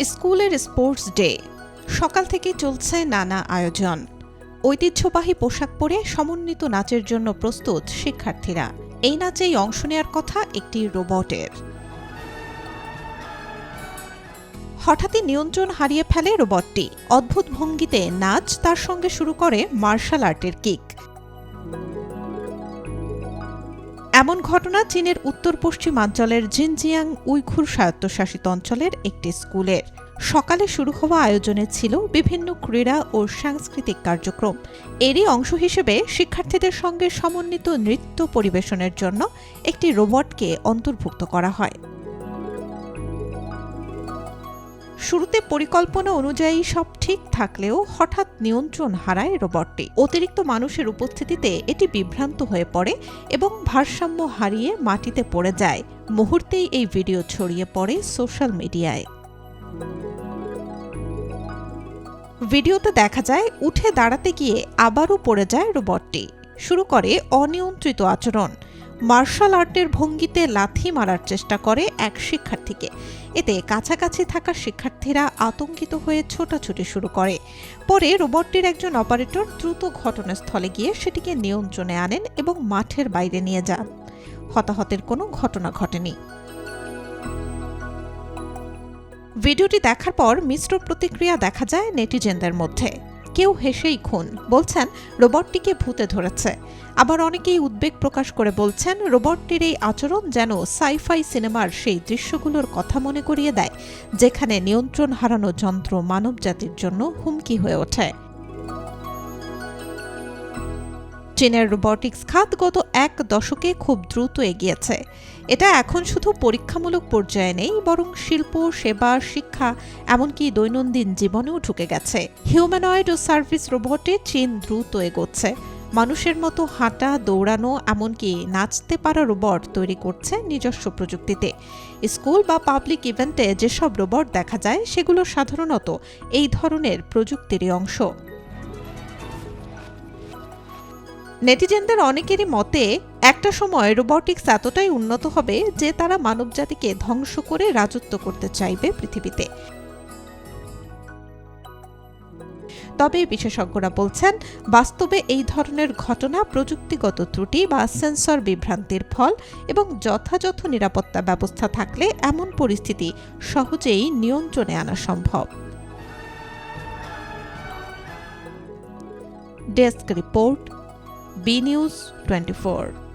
স্কুলের sports day সকাল থেকে চলছে নানা আয়োজন। ঐতিহ্যবাহী পোশাক পরে সমন্বিত নাচের জন্য প্রস্তুত শিক্ষার্থীরা। এই নাচেই অংশ নেওয়ার কথা একটি রোবটের। হঠাৎই নিয়ন্ত্রণ হারিয়ে ফেলে রোবটটি। অদ্ভুত ভঙ্গিতে নাচ, তার সঙ্গে শুরু করে মার্শাল আর্টের কিক। এমন ঘটনা চীনের উত্তর পশ্চিমাঞ্চলের জিনজিয়াং উইঘুর স্বায়ত্তশাসিত অঞ্চলের একটি স্কুলের। সকালে শুরু হওয়া আয়োজনে ছিল বিভিন্ন ক্রীড়া ও সাংস্কৃতিক কার্যক্রম। এরই অংশ হিসেবে শিক্ষার্থীদের সঙ্গে সমন্বিত নৃত্য পরিবেশনের জন্য একটি রোবটকে অন্তর্ভুক্ত করা হয়। শুরুতে পরিকল্পনা অনুযায়ী সব ঠিক থাকলেও হঠাৎ নিয়ন্ত্রণ হারায় রোবটটি। অতিরিক্ত মানুষের উপস্থিতিতে এটি বিভ্রান্ত হয়ে পড়ে এবং ভারসাম্য হারিয়ে মাটিতে পড়ে যায়। মুহূর্তেই এই ভিডিও ছড়িয়ে পড়ে সোশ্যাল মিডিয়ায়। ভিডিওতে দেখা যায় উঠে দাঁড়াতে গিয়ে আবারও পড়ে যায় রোবটটি। শুরু করে অনিয়ন্ত্রিত আচরণ। মার্শাল আর্টের ভঙ্গিতে লাথি মারার চেষ্টা করে এক শিক্ষার্থীকে। এতে কাছাকাছি থাকা শিক্ষার্থীরা আতঙ্কিত হয়ে ছোটাছুটি শুরু করে। পরে রোবটটির একজন অপারেটর দ্রুত ঘটনাস্থলে গিয়ে সেটিকে নিয়ন্ত্রণে আনেন এবং মাঠের বাইরে নিয়ে যান। হতাহতের কোনো ঘটনা ঘটেনি। ভিডিওটি দেখার পর মিশ্র প্রতিক্রিয়া দেখা যায় নেটিজেনদের মধ্যে। কেউ হেসেই খুন, বলছেন রোবটটিকে ভূতে ধরেছে। আবার অনেকেই উদ্বেগ প্রকাশ করে বলছেন রোবটটির এই আচরণ যেন সাইফাই সিনেমার সেই দৃশ্যগুলোর কথা মনে করিয়ে দেয়, যেখানে নিয়ন্ত্রণ হারানো যন্ত্র মানবজাতির জন্য হুমকি হয়ে ওঠে। চীনের রোবটিক্স খাত গত এক দশকে খুব দ্রুত এগিয়েছে। এটা এখন শুধু পরীক্ষামূলক পর্যায়ে নেই, বরং শিল্প, সেবা, শিক্ষা, এমনকি দৈনন্দিন জীবনেও ঢুকে গেছে। হিউম্যানয়েড ও সার্ভিস রোবটে চীন দ্রুত এগোচ্ছে। মানুষের মতো হাঁটা, দৌড়ানো, এমনকি নাচতে পারা রোবট তৈরি করছে নিজস্ব প্রযুক্তিতে। স্কুল বা পাবলিক ইভেন্টে যেসব রোবট দেখা যায় সেগুলো সাধারণত এই ধরনের প্রযুক্তিরই অংশ। নেটিজেনদের অনেকেরই মতে একটা সময় রোবটিক্স এতটাই উন্নত হবে যে তারা মানবজাতিকে ধ্বংস করে রাজত্ব করতে চাইবে পৃথিবীতে। তবে বিশেষজ্ঞরা বলছেন বাস্তবে এই ধরনের ঘটনা প্রযুক্তিগত ত্রুটি বা সেন্সর বিভ্রান্তির ফল, এবং যথাযথ নিরাপত্তা ব্যবস্থা থাকলে এমন পরিস্থিতি সহজেই নিয়ন্ত্রণে আনা সম্ভব। Desk report, B news 24।